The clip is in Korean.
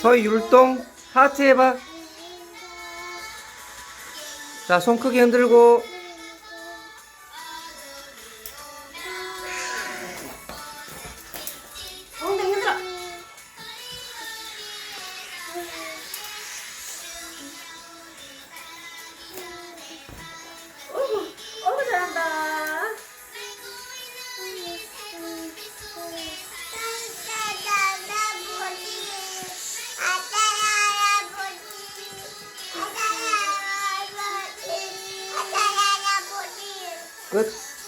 서희 율동 하트 해봐. 자, 손 크게 흔들고. 엉덩이 흔들어. 어이구 잘한다. 끝.